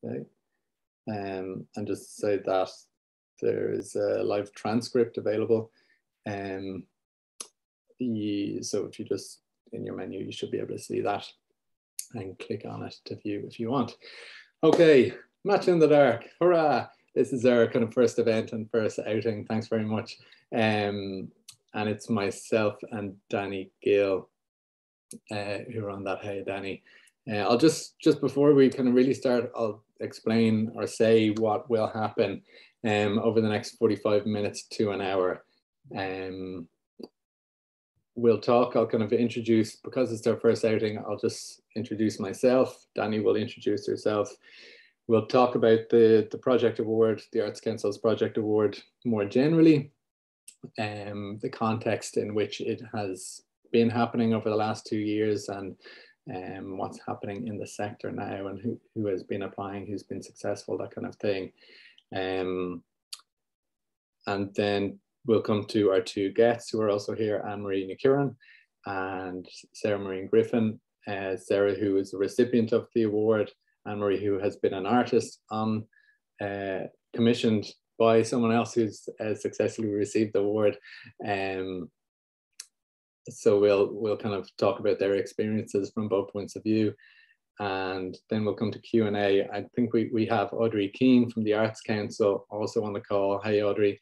Okay. And just say that there is a live transcript available. So if you just, in your menu, you should be able to see that and click on it to view if you want. Okay, Match in the Dark, hurrah! This is our kind of first event and first outing. Thanks very much. And it's myself and Dani Gill who are on that. Hey, Dani. I'll just before we kind of really start, I'll explain or say what will happen over the next 45 minutes to an hour. We'll talk, I'll kind of introduce, because it's our first outing, I'll just introduce myself. Dani will introduce herself. We'll talk about the project award, the Arts Council's project award more generally, the context in which it has been happening over the last 2 years, and what's happening in the sector now, and who has been applying, who's been successful, that kind of thing. And then we'll come to our two guests who are also here, Annemarie NíChuirreáin and Sarah Griffin. Sarah, who is the recipient of the award, Annemarie, who has been an artist on commissioned by someone else who's successfully received the award. So we'll kind of talk about their experiences from both points of view. And then we'll come to Q&A. I think we have Audrey Keane from the Arts Council also on the call. Hey, Audrey.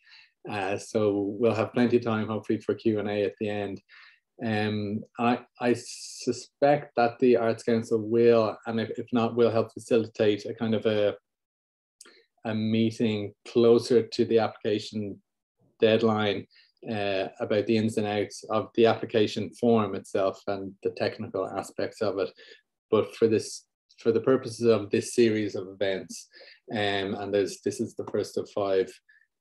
So we'll have plenty of time, hopefully, for Q&A at the end. I suspect that the Arts Council will, and if not, will help facilitate a kind of a meeting closer to the application deadline about the ins and outs of the application form itself and the technical aspects of it. But for the purposes of this series of events, and this is the first of 5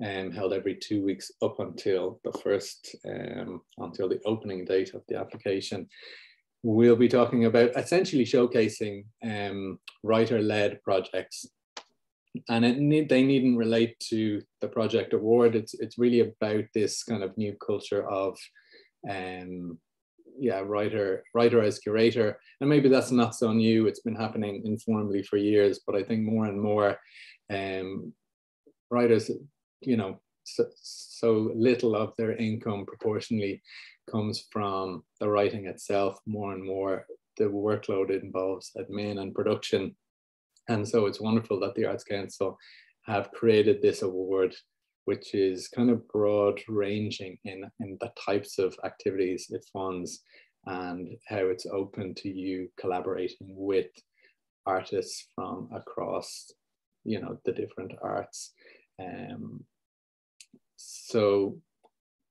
held every 2 weeks up until the first, until the opening date of the application. We'll be talking about essentially showcasing writer-led projects. And they needn't relate to the project award. It's really about this kind of new culture of writer as curator. And maybe that's not so new. It's been happening informally for years, but I think more and more writers, you know, so little of their income proportionally comes from the writing itself. More and more the workload involves admin and production. And so it's wonderful that the Arts Council have created this award, which is kind of broad ranging in the types of activities it funds and how it's open to you collaborating with artists from across, you know, the different arts. So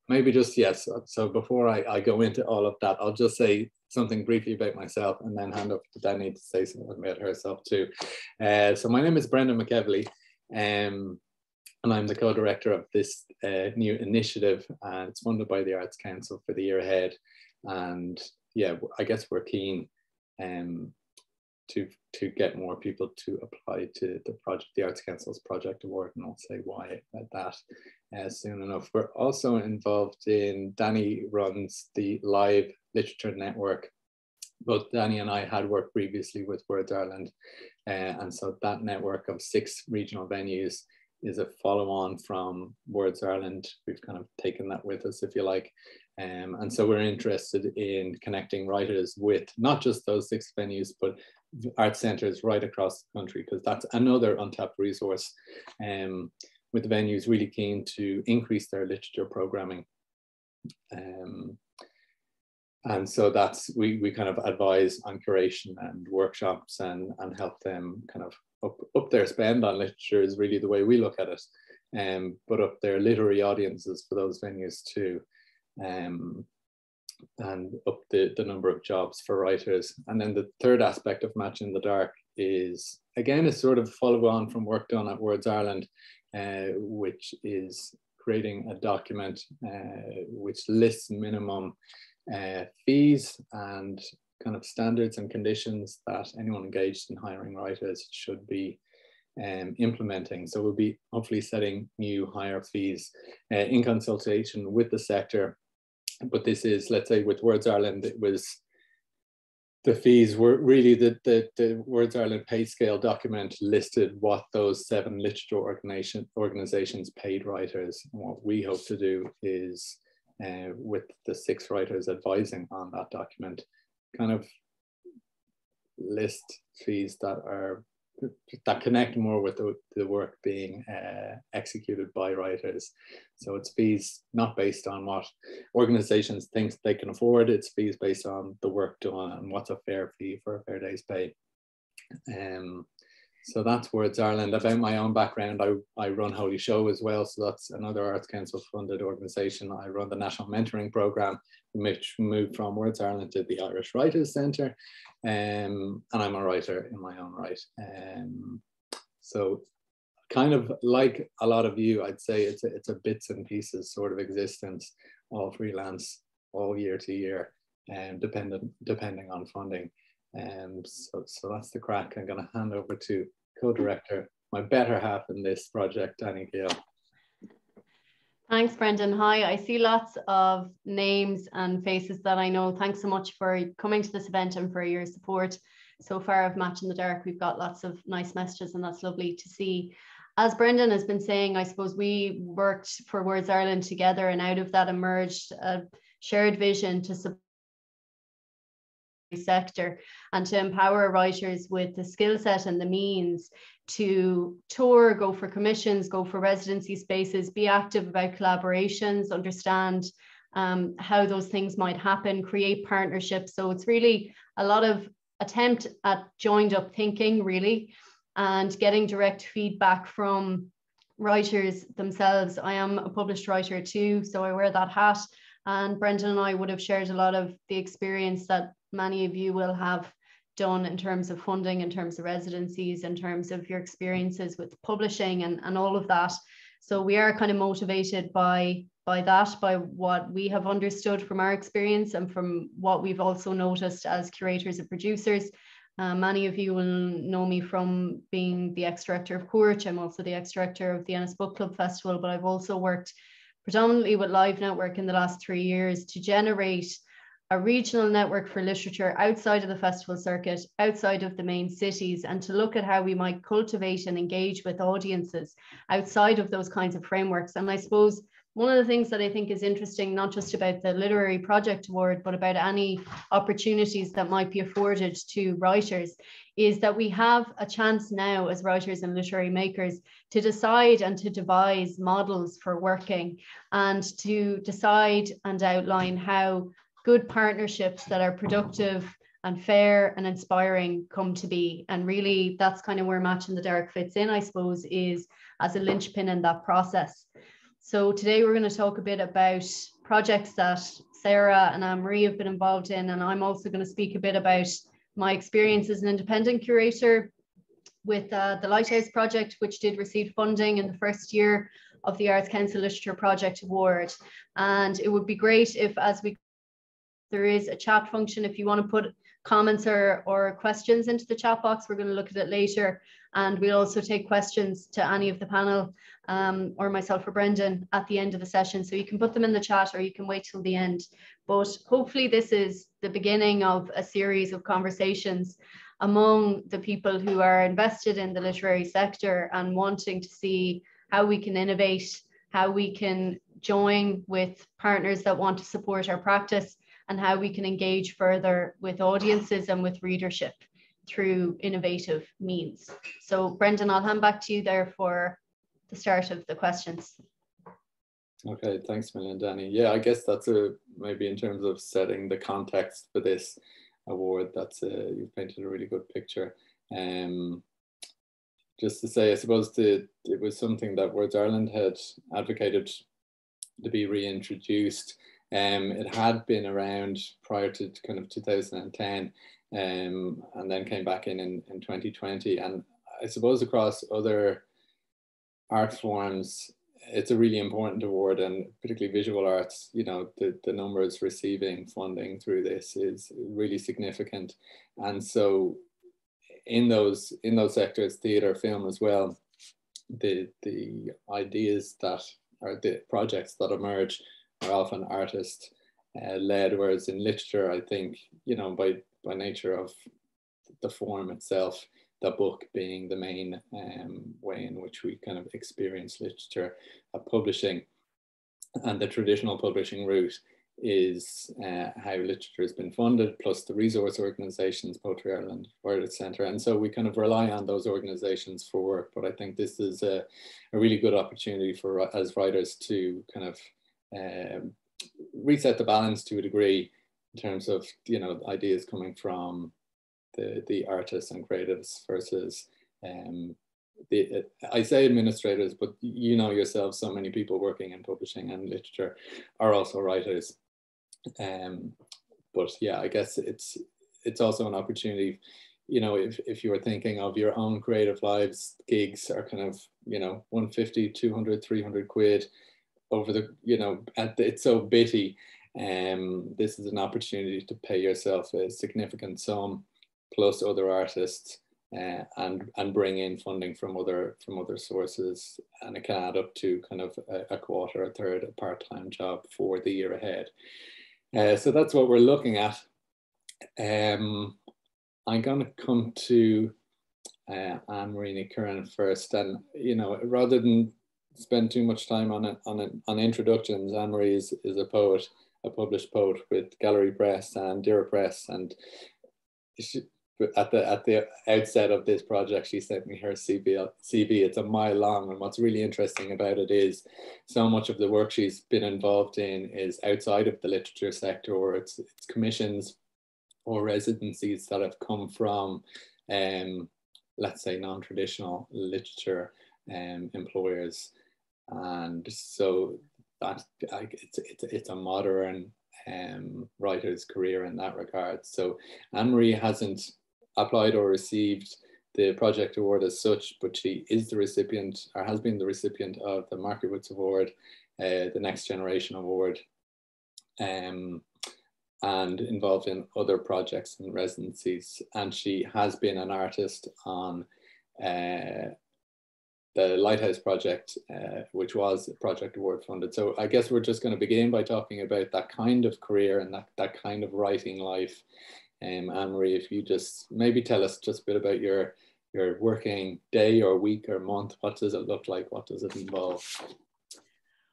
maybe just, yes, so before I go into all of that, I'll just say something briefly about myself and then hand over to Dani to say something about herself too. So my name is Brendan McEvely, and I'm the co-director of this new initiative, and it's funded by the Arts Council for the year ahead. And yeah, I guess we're keen to get more people to apply to the Arts Council's project award, and I'll say why about that soon enough. We're also involved in, Dani runs the Live Literature Network. Both Dani and I had worked previously with Words Ireland, and so that network of 6 regional venues is a follow-on from Words Ireland. We've kind of taken that with us, if you like. And so we're interested in connecting writers with not just those 6 venues, but art centres right across the country, because that's another untapped resource, with the venues really keen to increase their literature programming. And so that's, we kind of advise on curation and workshops and help them kind of up their spend on literature is really the way we look at it, but up their literary audiences for those venues too, and up the number of jobs for writers. And then the third aspect of Match in the Dark is, again, a sort of follow on from work done at Words Ireland, which is creating a document which lists minimum fees and kind of standards and conditions that anyone engaged in hiring writers should be implementing. So we'll be hopefully setting new higher fees in consultation with the sector. But this is, let's say with Words Ireland, it was the fees were really the Words Ireland pay scale document listed what those 7 literature organizations paid writers. And what we hope to do is, with the 6 writers advising on that document, kind of list fees that connect more with the work being executed by writers. So it's fees not based on what organizations think they can afford, it's fees based on the work done and what's a fair fee for a fair day's pay. So that's Words Ireland. About my own background, I run Holy Show as well. So that's another Arts Council funded organization. I run the National Mentoring Programme, which moved from Words Ireland to the Irish Writers Centre. And I'm a writer in my own right. So kind of like a lot of you, I'd say it's a bits and pieces sort of existence, all freelance, all year to year, and depending on funding. So that's the crack. I'm going to hand over to co-director, my better half in this project, Dani Gill. Thanks, Brendan. Hi, I see lots of names and faces that I know. Thanks so much for coming to this event and for your support so far of Match in the Dark. We've got lots of nice messages and that's lovely to see. As Brendan has been saying, I suppose we worked for Words Ireland together, and out of that emerged a shared vision to support sector and to empower writers with the skill set and the means to tour, go for commissions, go for residency spaces, be active about collaborations, understand how those things might happen, create partnerships. So it's really a lot of attempt at joined up thinking, really, and getting direct feedback from writers themselves. I am a published writer too, so I wear that hat. And Brendan and I would have shared a lot of the experience that many of you will have done in terms of funding, in terms of residencies, in terms of your experiences with publishing and all of that. So we are kind of motivated by that, by what we have understood from our experience and from what we've also noticed as curators and producers. Many of you will know me from being the ex-director of Courch. I'm also the ex-director of the Ennis Book Club Festival, but I've also worked predominantly with Live Network in the last 3 years to generate a regional network for literature outside of the festival circuit, outside of the main cities, and to look at how we might cultivate and engage with audiences outside of those kinds of frameworks. And I suppose one of the things that I think is interesting, not just about the Literary Project Award, but about any opportunities that might be afforded to writers, is that we have a chance now as writers and literary makers to decide and to devise models for working and to decide and outline how good partnerships that are productive and fair and inspiring come to be. And really that's kind of where Match in the Dark fits in, I suppose, is as a linchpin in that process. So today we're going to talk a bit about projects that Sarah and Annemarie have been involved in, and I'm also going to speak a bit about my experience as an independent curator with the Lighthouse Project, which did receive funding in the first year of the Arts Council Literature Project Award. And it would be great if, as there is a chat function, if you want to put comments or questions into the chat box. We're going to look at it later, and we'll also take questions to any of the panel or myself or Brendan at the end of the session. So you can put them in the chat or you can wait till the end. But hopefully this is the beginning of a series of conversations among the people who are invested in the literary sector and wanting to see how we can innovate, how we can join with partners that want to support our practice, and how we can engage further with audiences and with readership through innovative means. So Brendan, I'll hand back to you there for the start of the questions. Okay, thanks a million, Dani. Yeah, I guess that's maybe in terms of setting the context for this award, you've painted a really good picture. Just to say, I suppose it was something that Words Ireland had advocated to be reintroduced. It had been around prior to kind of 2010, and then came back in 2020. And I suppose across other art forms, it's a really important award, and particularly visual arts, you know, the numbers receiving funding through this is really significant. And so in those sectors, theatre, film as well, the ideas that are the projects that emerge are often artist led, whereas in literature, I think, you know, by nature of the form itself, the book being the main way in which we kind of experience literature, publishing, and the traditional publishing route is how literature has been funded, plus the resource organisations, Poetry Ireland, Word Centre, and so we kind of rely on those organisations for work. But I think this is a really good opportunity for as writers to kind of reset the balance to a degree in terms of, you know, ideas coming from the artists and creatives versus I say administrators, but you know yourself, so many people working in publishing and literature are also writers. But yeah, I guess it's also an opportunity, you know, if you were thinking of your own creative lives, gigs are kind of, you know, 150, 200, 300 quid over the, you know, it's so bitty. This is an opportunity to pay yourself a significant sum plus other artists, and bring in funding from other sources, and it can add up to kind of a quarter, a third, a part-time job for the year ahead. So that's what we're looking at. I'm going to come to Annemarie NíChuirreáin first, and you know, rather than spend too much time on introductions, Annemarie is a poet, a published poet with Gallery Press and Dira Press, and at the outset of this project, she sent me her CV. It's a mile long, and what's really interesting about it is so much of the work she's been involved in is outside of the literature sector, or it's commissions or residencies that have come from, let's say, non-traditional literature employers, and so that it's a modern writer's career in that regard. So Annemarie hasn't applied or received the project award as such, but she is the recipient, or has been the recipient, of the Markowitz Award, the Next Generation Award, and involved in other projects and residencies. And she has been an artist on the Lighthouse Project, which was Project Award funded. So I guess we're just going to begin by talking about that kind of career and that kind of writing life. Annemarie, if you just maybe tell us just a bit about your working day or week or month. What does it look like? What does it involve?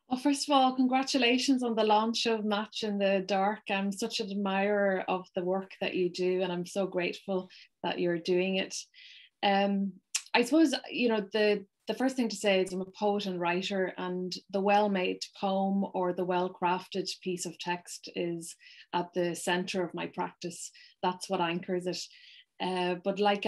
Well, first of all, congratulations on the launch of Match in the Dark. I'm such an admirer of the work that you do, and I'm so grateful that you're doing it. I suppose, you know, the first thing to say is I'm a poet and writer, and the well-made poem or the well-crafted piece of text is at the center of my practice. That's what anchors it. But like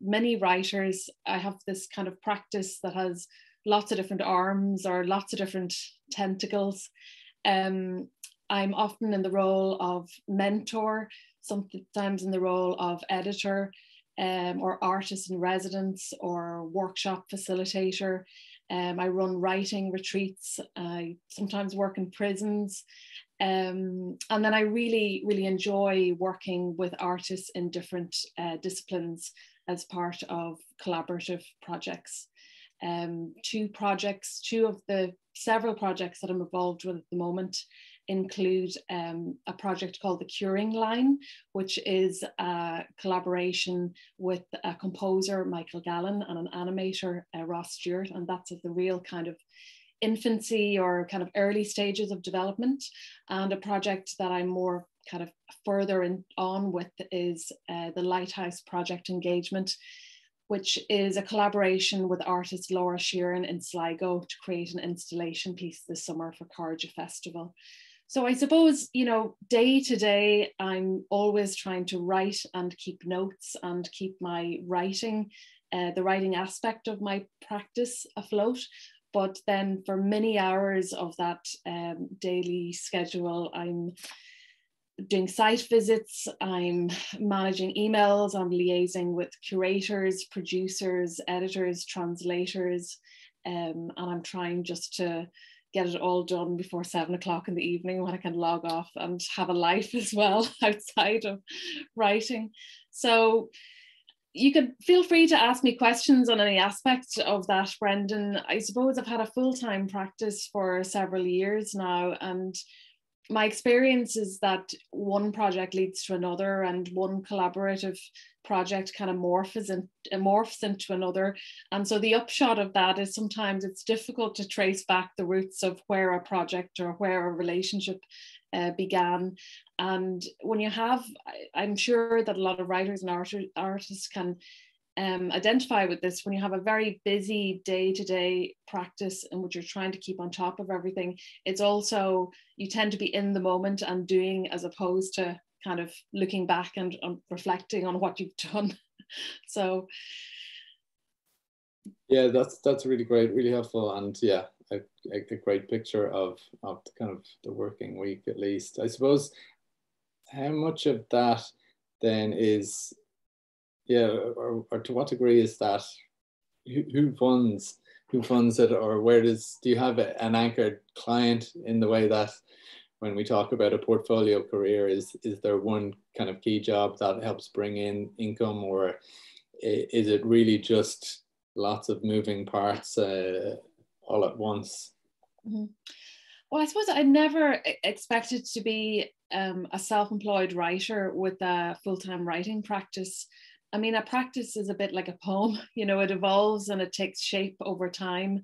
many writers, I have this kind of practice that has lots of different arms or lots of different tentacles. I'm often in the role of mentor, sometimes in the role of editor, or artist in residence or workshop facilitator. I run writing retreats. I sometimes work in prisons. And then I really, really enjoy working with artists in different disciplines as part of collaborative projects. Two of the several projects that I'm involved with at the moment include a project called the Chuireáinn, which is a collaboration with a composer, Michael Gallen, and an animator, Ross Stewart, and that's at the real kind of infancy or kind of early stages of development. And a project that I'm more kind of further on with is the Lighthouse Project Engagement, which is a collaboration with artist Laura Sheeran in Sligo to create an installation piece this summer for Carja Festival. So I suppose, you know, day to day, I'm always trying to write and keep notes and keep my writing, the writing aspect of my practice afloat. But then for many hours of that daily schedule, I'm doing site visits, I'm managing emails, I'm liaising with curators, producers, editors, translators, and I'm trying just to get it all done before 7 o'clock in the evening when I can log off and have a life as well outside of writing. So you could feel free to ask me questions on any aspect of that, Brendan. I suppose I've had a full-time practice for several years now, and my experience is that one project leads to another, and one collaborative project kind of morphs into another. And so the upshot of that is sometimes it's difficult to trace back the roots of where a project or where a relationship began. And when you have, I'm sure that a lot of writers and artists can identify with this, when you have a very busy day-to-day practice in which you're trying to keep on top of everything, it's also, you tend to be in the moment and doing, as opposed to kind of looking back and reflecting on what you've done. So yeah, that's really great, really helpful, and yeah, a great picture of the kind of the working week, at least. I suppose, how much of that then is, yeah, or to what degree is that, who funds it, or do you have an anchored client, in the way that when we talk about a portfolio career, is there one kind of key job that helps bring in income, or is it really just lots of moving parts all at once? Mm-hmm. Well, I suppose I never expected to be a self-employed writer with a full-time writing practice. I mean, a practice is a bit like a poem, you know, it evolves and it takes shape over time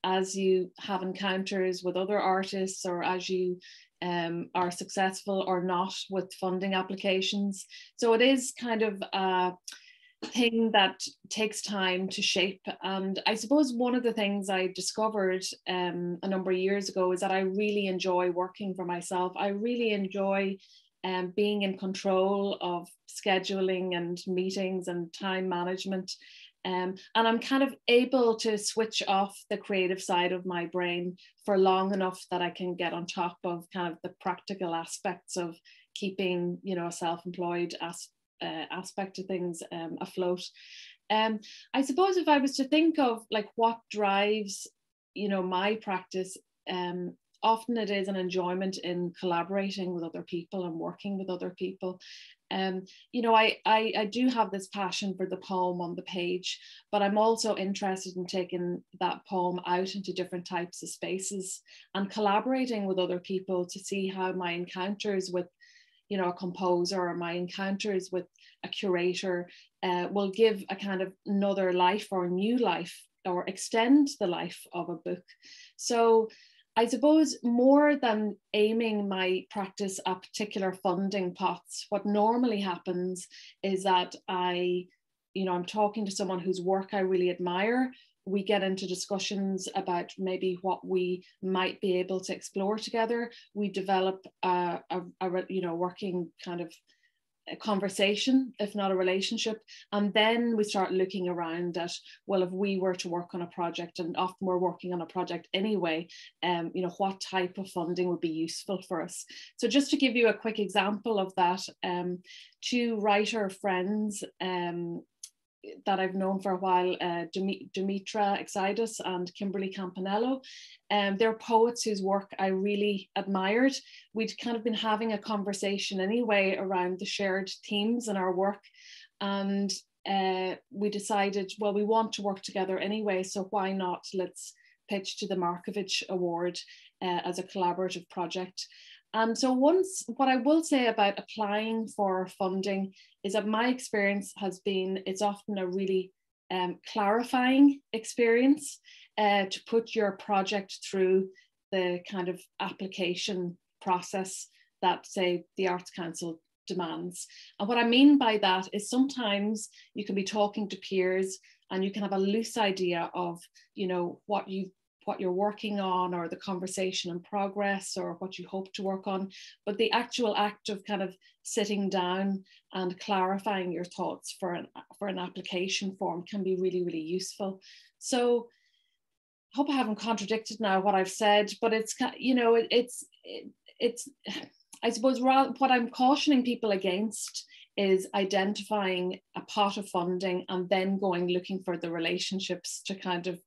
as you have encounters with other artists, or as you are successful or not with funding applications. So it is kind of a thing that takes time to shape. And I suppose one of the things I discovered a number of years ago is that I really enjoy working for myself. I really enjoy being in control of scheduling and meetings and time management. And I'm kind of able to switch off the creative side of my brain for long enough that I can get on top of kind of the practical aspects of keeping, you know, a self-employed aspect of things afloat. I suppose if I was to think of like what drives, you know, my practice, often it is an enjoyment in collaborating with other people and working with other people. You know, I do have this passion for the poem on the page, but I'm also interested in taking that poem out into different types of spaces and collaborating with other people to see how my encounters with, you know, a composer, or my encounters with a curator will give a kind of another life or a new life, or extend the life of a book. So I suppose more than aiming my practice at particular funding pots, what normally happens is that I'm talking to someone whose work I really admire. We get into discussions about maybe what we might be able to explore together. We develop a working kind of a conversation, if not a relationship. And then we start looking around at, well, if we were to work on a project, and often we're working on a project anyway, what type of funding would be useful for us. So just to give you a quick example of that, two writer friends that I've known for a while, Dimitra Exidus and Kimberly Campanello. They're poets whose work I really admired. We'd kind of been having a conversation anyway around the shared themes in our work. And we decided, well, we want to work together anyway, so why not? Let's pitch to the Markovich Award as a collaborative project. And so what I will say about applying for funding is that my experience has been, it's often a really clarifying experience to put your project through the kind of application process that, say, the Arts Council demands. And what I mean by that is sometimes you can be talking to peers and you can have a loose idea of, you know, what you're working on, or the conversation in progress, or what you hope to work on. But the actual act of kind of sitting down and clarifying your thoughts for an application form can be really, really useful. So I hope I haven't contradicted now what I've said, but it's, you know, it's I suppose what I'm cautioning people against is identifying a pot of funding and then looking for the relationships to kind of,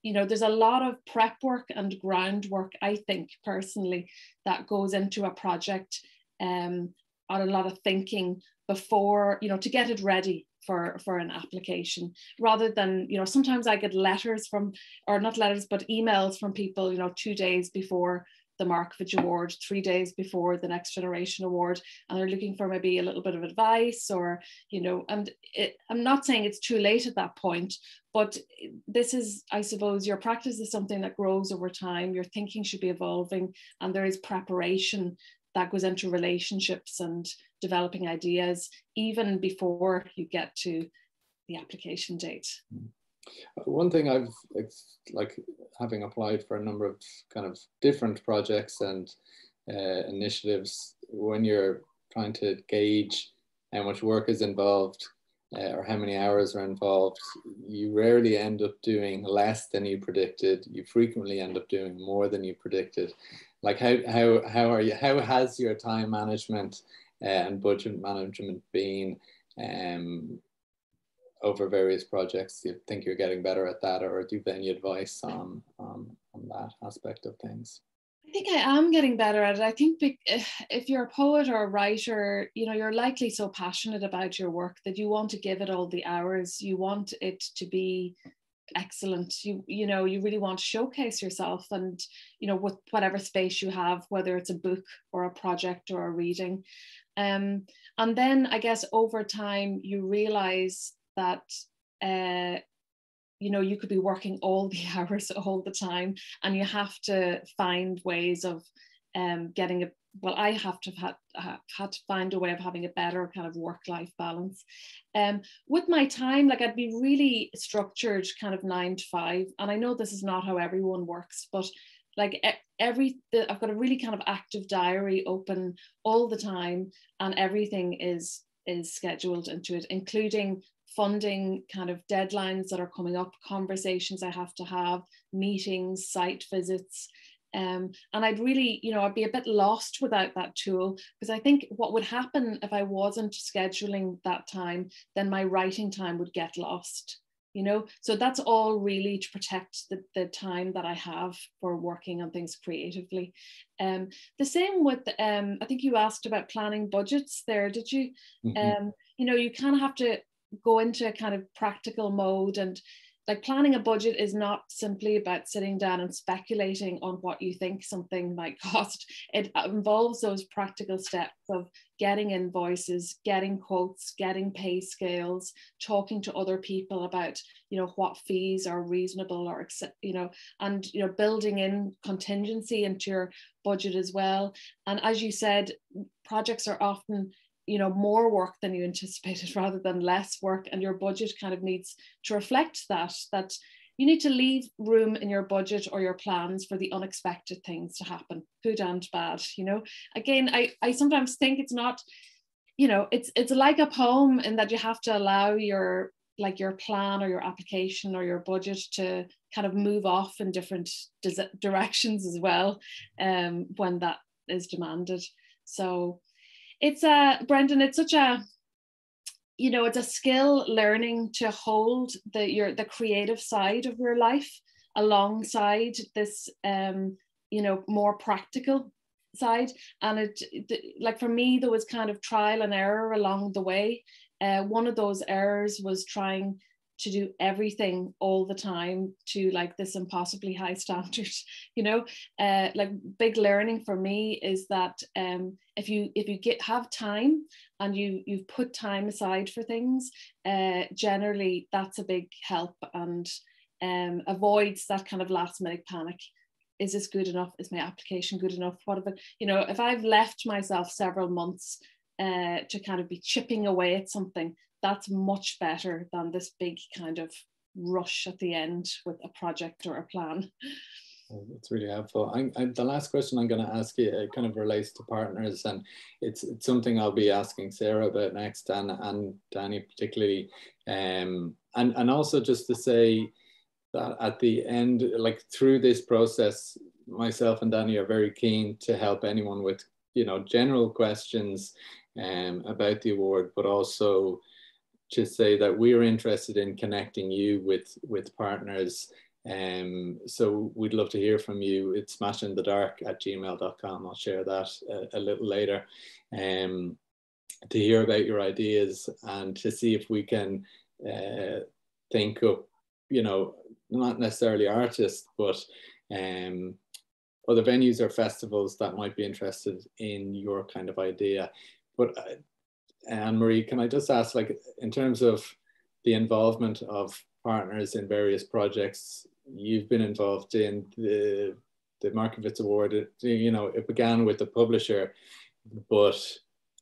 you know, there's a lot of prep work and groundwork, I think personally, that goes into a project, and a lot of thinking before, you know, to get it ready for an application, rather than, you know, sometimes I get letters from, or not letters, but emails from people, you know, 2 days before the Markovich Award 3 days before the Next Generation Award, and they're looking for maybe a little bit of advice, or, and I'm not saying it's too late at that point, but this is, I suppose, your practice is something that grows over time. Your thinking should be evolving, and there is preparation that goes into relationships and developing ideas even before you get to the application date. One thing I've, like, having applied for a number of kind of different projects and initiatives, when you're trying to gauge how much work is involved or how many hours are involved, you rarely end up doing less than you predicted. You frequently end up doing more than you predicted. Like, how has your time management and budget management been over various projects? Do you think you're getting better at that, or do you have any advice on that aspect of things? I think I am getting better at it. I think if you're a poet or a writer, you're likely so passionate about your work that you want to give it all the hours. You want it to be excellent. You really want to showcase yourself, and with whatever space you have, whether it's a book or a project or a reading. And then I guess over time you realize that you could be working all the hours all the time, and you have to find ways of getting it. Well, I have to have had to find a way of having a better kind of work-life balance. With my time, like, I'd be really structured kind of 9 to 5. And I know this is not how everyone works, but like I've got a really kind of active diary open all the time, and everything is scheduled into it, including funding kind of deadlines that are coming up, conversations I have to have, meetings, site visits. And I'd really, I'd be a bit lost without that tool, because I think what would happen if I wasn't scheduling that time, then my writing time would get lost, So that's all really to protect the time that I have for working on things creatively. The same with, I think you asked about planning budgets there, did you? Mm-hmm. You kind of have to go into a kind of practical mode, and like, planning a budget is not simply about sitting down and speculating on what you think something might cost. It involves those practical steps of getting invoices, getting quotes, getting pay scales, talking to other people about, what fees are reasonable, or, and, building in contingency into your budget as well. And as you said, projects are often more work than you anticipated rather than less work, and your budget kind of needs to reflect that you need to leave room in your budget or your plans for the unexpected things to happen, good and bad. Again, I sometimes think it's not, it's like a poem, in that you have to allow your plan or your application or your budget to kind of move off in different directions as well, when that is demanded. So it's Brendan, it's such a, it's a skill learning to hold the creative side of your life alongside this, more practical side. And like, for me, there was kind of trial and error along the way. One of those errors was trying to do everything all the time to like this impossibly high standard, like, big learning for me is that if you have time and you've put time aside for things, generally that's a big help, and avoids that kind of last minute panic. Is this good enough? Is my application good enough? What if if I've left myself several months to kind of be chipping away at something, that's much better than this big kind of rush at the end with a project or a plan. That's really helpful. The last question I'm going to ask you, it kind of relates to partners, and it's something I'll be asking Sarah about next, and Dani particularly, and also just to say that at the end, like, through this process, myself and Dani are very keen to help anyone with general questions about the award, but also to say that we're interested in connecting you with partners. So we'd love to hear from you. It's smashinthedark@gmail.com. I'll share that a little later, to hear about your ideas and to see if we can think up, not necessarily artists, but other venues or festivals that might be interested in your kind of idea. But Annemarie, can I just ask, like, in terms of the involvement of partners in various projects, you've been involved in the Markovitz Award. It began with the publisher, but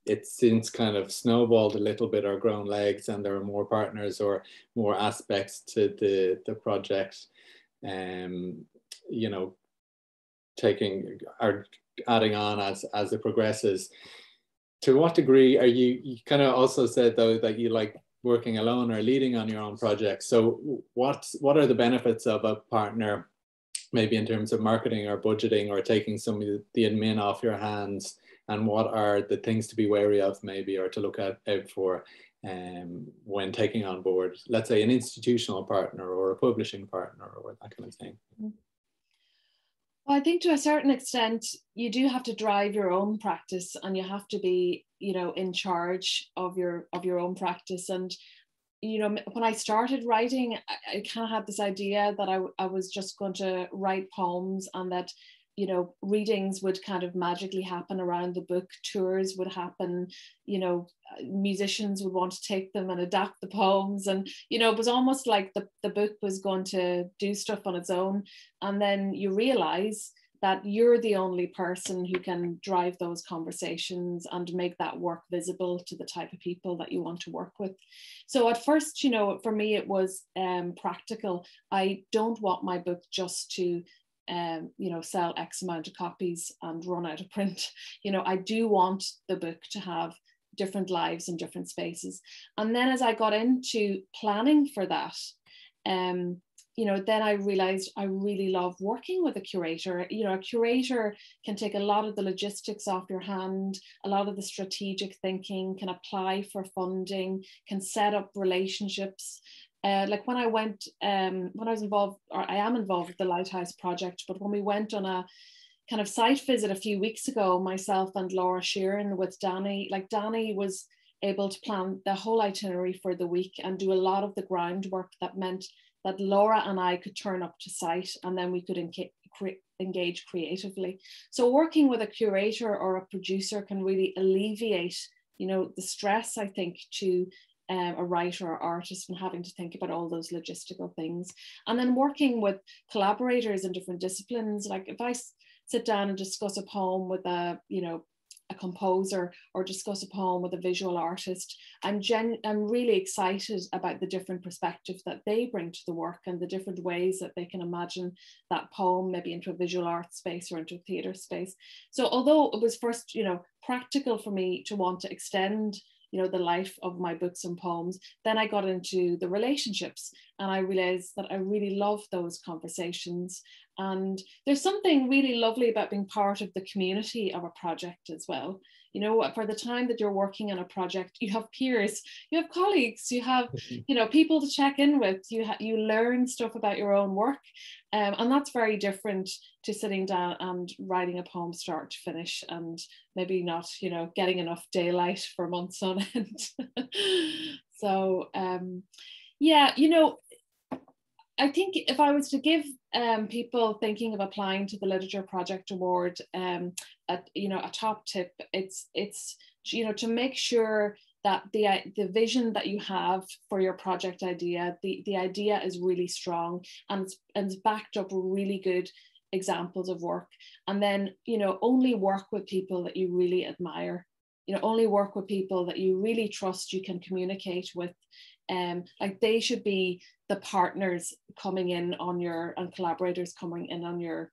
it's since kind of snowballed a little bit or grown legs, and there are more partners or more aspects to the project. Adding on as it progresses. To what degree are you kind of also said though that you like working alone or leading on your own projects? So what are the benefits of a partner, maybe in terms of marketing or budgeting or taking some of the admin off your hands? And what are the things to be wary of maybe, or to look out for when taking on board, let's say, an institutional partner or a publishing partner or that kind of thing? Well, I think to a certain extent, you do have to drive your own practice, and you have to be, in charge of your own practice. And, when I started writing, I kind of had this idea that I was just going to write poems, and that, readings would kind of magically happen around the book, tours would happen, musicians would want to take them and adapt the poems. And, it was almost like the book was going to do stuff on its own. And then you realize that you're the only person who can drive those conversations and make that work visible to the type of people that you want to work with. So at first, for me, it was practical. I don't want my book just to sell X amount of copies and run out of print. I do want the book to have different lives in different spaces. And then as I got into planning for that, then I realized I really love working with a curator. A curator can take a lot of the logistics off your hand, a lot of the strategic thinking, can apply for funding, can set up relationships. Like when I was involved, or I am involved with the Lighthouse Project, but when we went on a kind of site visit a few weeks ago, myself and Laura Sheeran with Dani, like Dani was able to plan the whole itinerary for the week and do a lot of the groundwork that meant that Laura and I could turn up to site, and then we could engage creatively. So working with a curator or a producer can really alleviate, the stress, I think, to a writer or artist from having to think about all those logistical things. And then working with collaborators in different disciplines, like if I sit down and discuss a poem with a composer, or discuss a poem with a visual artist, I'm really excited about the different perspectives that they bring to the work and the different ways that they can imagine that poem, maybe into a visual art space or into a theatre space. So although it was first, practical for me to want to extend the life of my books and poems, then I got into the relationships, and I realized that I really love those conversations. And there's something really lovely about being part of the community of a project as well. For the time that you're working on a project, you have peers, you have colleagues, you have, people to check in with, you learn stuff about your own work. And that's very different to sitting down and writing a poem start to finish and maybe not, getting enough daylight for months on end. So, yeah, I think if I was to give people thinking of applying to the Literature Project Award, a top tip, it's to make sure that the vision that you have for your project idea, the idea is really strong, and it's backed up with really good examples of work. And then only work with people that you really admire. Only work with people that you really trust, you can communicate with. Like they should be the partners coming in on and collaborators coming in on your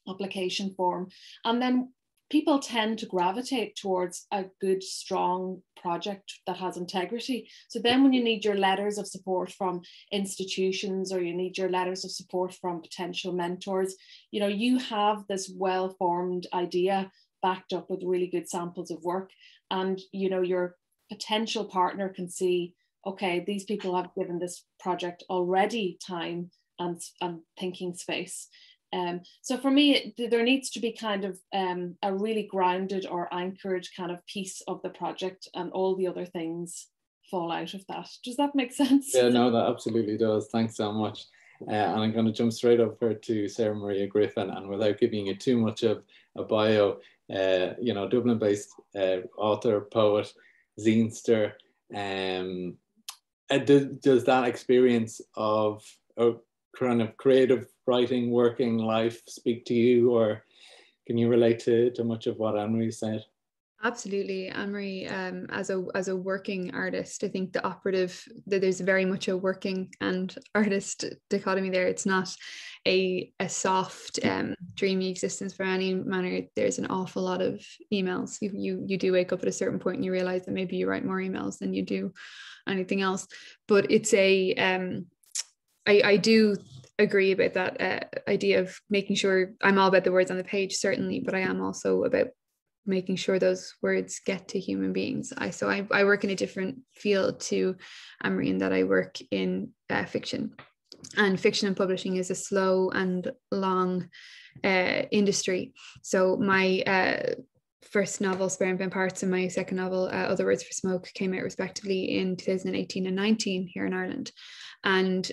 application form. And then people tend to gravitate towards a good, strong project that has integrity. So then when you need your letters of support from institutions, or you need your letters of support from potential mentors, you have this well-formed idea backed up with really good samples of work. And, your potential partner can see, okay, these people have given this project already time and thinking space. So for me, there needs to be kind of a really grounded or anchored kind of piece of the project, and all the other things fall out of that. Does that make sense? Yeah, no, that absolutely does. Thanks so much. And I'm going to jump straight over to Sarah Maria Griffin, and without giving you too much of a bio, you know, Dublin-based author, poet, zinester. Does that experience of kind of creative writing, working life speak to you, or can you relate to much of what Annemarie said? Absolutely, Annemarie. As a working artist, I think the operative, there's very much a working and artist dichotomy there. It's not a soft, dreamy existence for any manner. There's an awful lot of emails. You do wake up at a certain point and you realize that maybe you write more emails than you do anything else. But it's I do agree about that idea of making sure. I'm all about the words on the page, certainly, but I am also about making sure those words get to human beings. I work in a different field to Annemarie, in that I work in fiction, and fiction and publishing is a slow and long industry. So my first novel, Spare and Parts, and my second novel, Other Words for Smoke, came out respectively in 2018 and 19 here in Ireland. And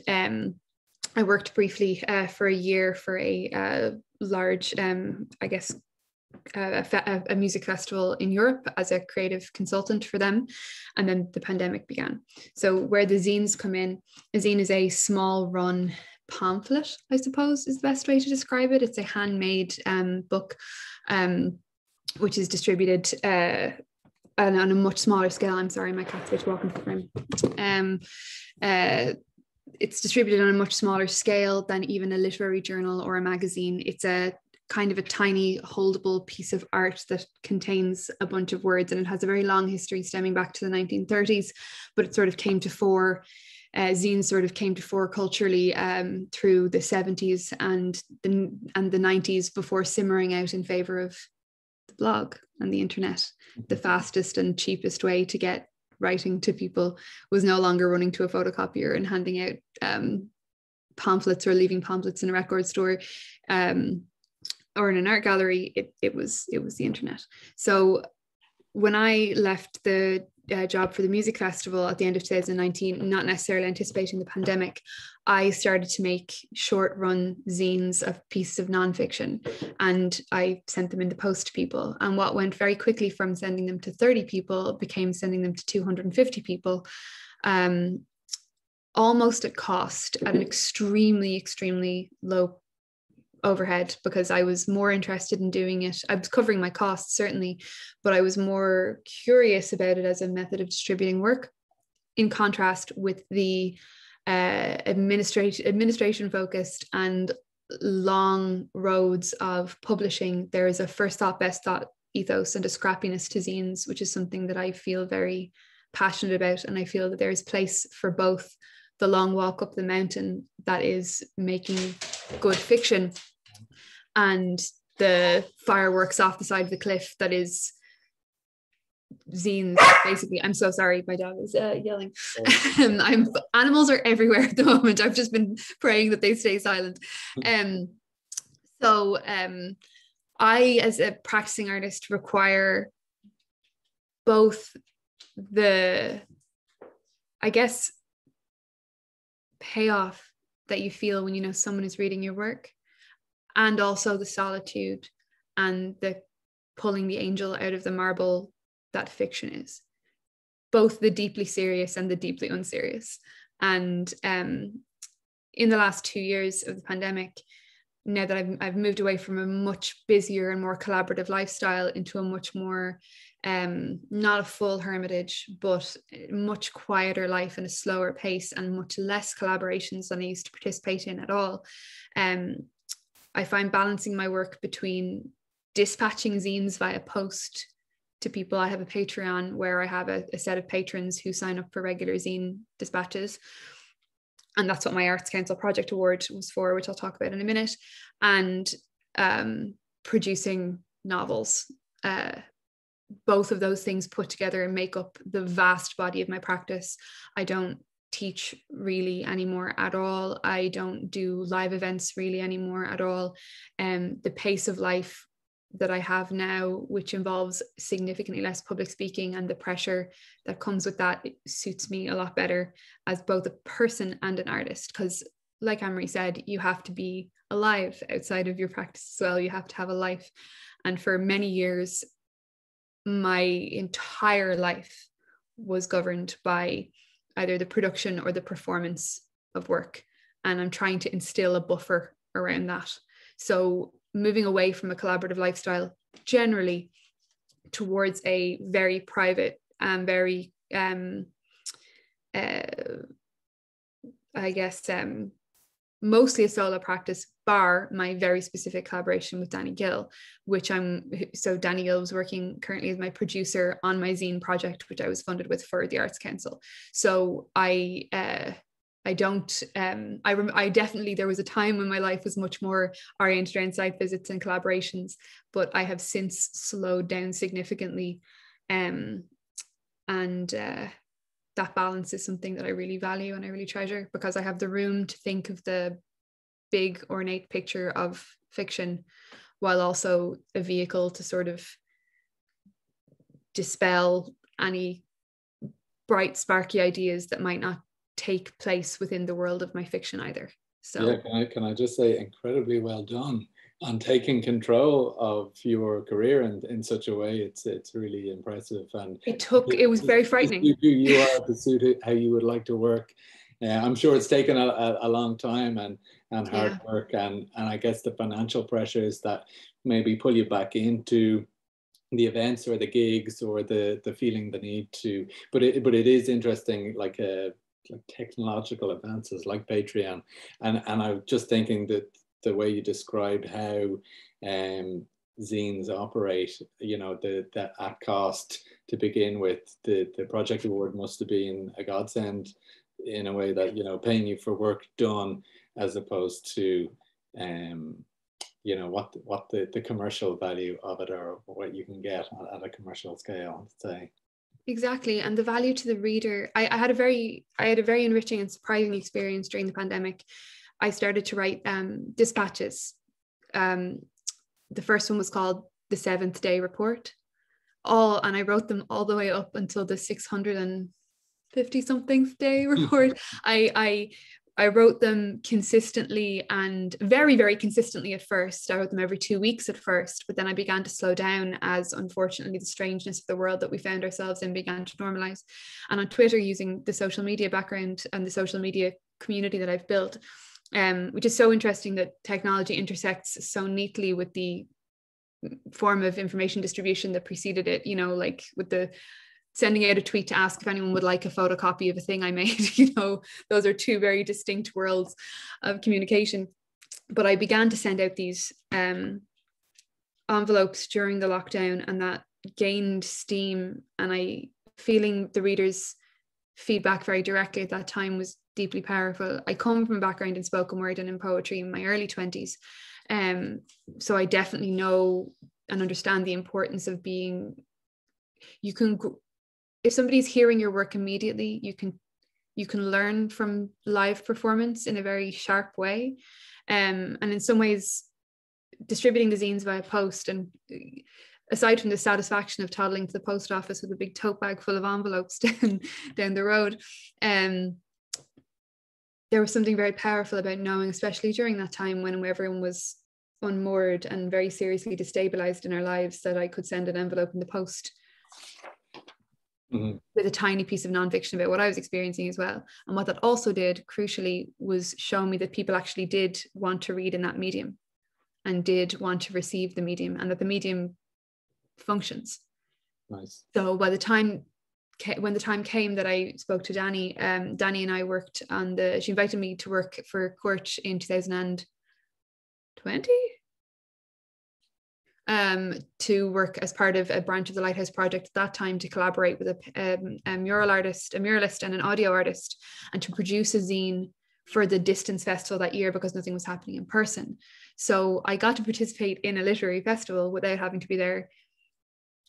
I worked briefly for a year for a large, I guess, a music festival in Europe as a creative consultant for them, and then the pandemic began. So where the zines come in, a zine is a small run pamphlet, I suppose is the best way to describe it. It's a handmade book, which is distributed on a much smaller scale. I'm sorry, my cat's about to walk into the frame. It's distributed on a much smaller scale than even a literary journal or a magazine. It's a kind of a tiny holdable piece of art that contains a bunch of words, and it has a very long history stemming back to the 1930s, but it sort of came to fore, zines sort of came to fore culturally through the 70s and the 90s, before simmering out in favor of the blog and the internet. The fastest and cheapest way to get writing to people was no longer running to a photocopier and handing out pamphlets or leaving pamphlets in a record store or in an art gallery. It was the internet. So when I left the job for the music festival at the end of 2019, not necessarily anticipating the pandemic, I started to make short run zines of pieces of nonfiction, and I sent them in the post to people. And what went very quickly from sending them to 30 people became sending them to 250 people, almost at cost, at an extremely, extremely low overhead, because I was more interested in doing it. I was covering my costs, certainly, but I was more curious about it as a method of distributing work, in contrast with the administration focused and long roads of publishing. There is a first thought, best thought ethos and a scrappiness to zines, which is something that I feel very passionate about. And I feel that there is place for both the long walk up the mountain that is making good fiction, and the fireworks off the side of the cliff that is zines, basically. I'm so sorry, my dog is yelling. Animals are everywhere at the moment. I've just been praying that they stay silent. So I, as a practicing artist, require both the, I guess, payoff that you feel when you know someone is reading your work, and also the solitude and the pulling the angel out of the marble that fiction is, both the deeply serious and the deeply unserious. And in the last 2 years of the pandemic, now that I've moved away from a much busier and more collaborative lifestyle into a much more not a full hermitage, but much quieter life and a slower pace and much less collaborations than I used to participate in at all. I find balancing my work between dispatching zines via post to people. I have a Patreon where I have a set of patrons who sign up for regular zine dispatches. And that's what my Arts Council Project Award was for, which I'll talk about in a minute. And producing novels. Both of those things put together and make up the vast body of my practice. I don't teach really anymore at all. I don't do live events really anymore at all. The pace of life that I have now, which involves significantly less public speaking and the pressure that comes with that, it suits me a lot better as both a person and an artist, because like Annemarie said, you have to be alive outside of your practice as well. You have to have a life. And for many years, my entire life was governed by either the production or the performance of work. And I'm trying to instill a buffer around that. So moving away from a collaborative lifestyle generally towards a very private and very, mostly a solo practice, bar my very specific collaboration with Dani Gill, so Dani Gill was working currently as my producer on my zine project, which I was funded with for the Arts Council. So I definitely, there was a time when my life was much more oriented around site visits and collaborations, but I have since slowed down significantly. That balance is something that I really value and I really treasure, because I have the room to think of the big ornate picture of fiction while also a vehicle to sort of dispel any bright, sparky ideas that might not take place within the world of my fiction either. So yeah, can I just say, incredibly well done on taking control of your career in such a way. It's really impressive, and it was very frightening. Who you are, to suit how you would like to work. I'm sure it's taken a long time and hard work, and I guess the financial pressures that maybe pull you back into the events or the gigs, or the feeling the need to. But it is interesting, like technological advances like Patreon, and I'm just thinking that the way you described how zines operate, the at cost to begin with, the project award must have been a godsend in a way that, paying you for work done, as opposed to what the commercial value of it, or what you can get at a commercial scale, say. Exactly. And the value to the reader. I had a very enriching and surprising experience during the pandemic. I started to write dispatches. The first one was called The Seventh Day Report. And I wrote them all the way up until the 650-something day report. I wrote them consistently, and very, very consistently at first. I wrote them every 2 weeks at first, but then I began to slow down as, unfortunately, the strangeness of the world that we found ourselves in began to normalize. And on Twitter, using the social media background and the social media community that I've built, which is so interesting that technology intersects so neatly with the form of information distribution that preceded it, like with the sending out a tweet to ask if anyone would like a photocopy of a thing I made. Those are two very distinct worlds of communication. But I began to send out these envelopes during the lockdown, and that gained steam, and feeling the readers' feedback very directly at that time was deeply powerful. I come from a background in spoken word and in poetry in my early 20s. So I definitely know and understand the importance of if somebody's hearing your work immediately, you can learn from live performance in a very sharp way. And in some ways, distributing the zines via post, and aside from the satisfaction of toddling to the post office with a big tote bag full of envelopes down the road, there was something very powerful about knowing, especially during that time when everyone was unmoored and very seriously destabilized in our lives, that I could send an envelope in the post with a tiny piece of nonfiction about what I was experiencing as well. And what that also did, crucially, was show me that people actually did want to read in that medium and did want to receive the medium, and that the medium functions. Nice. So when the time came that I spoke to Dani, Dani and I worked on she invited me to work for Court in 2020. To work as part of a branch of the Lighthouse Project at that time, to collaborate with a muralist and an audio artist, and to produce a zine for the Distance Festival that year, because nothing was happening in person. So I got to participate in a literary festival without having to be there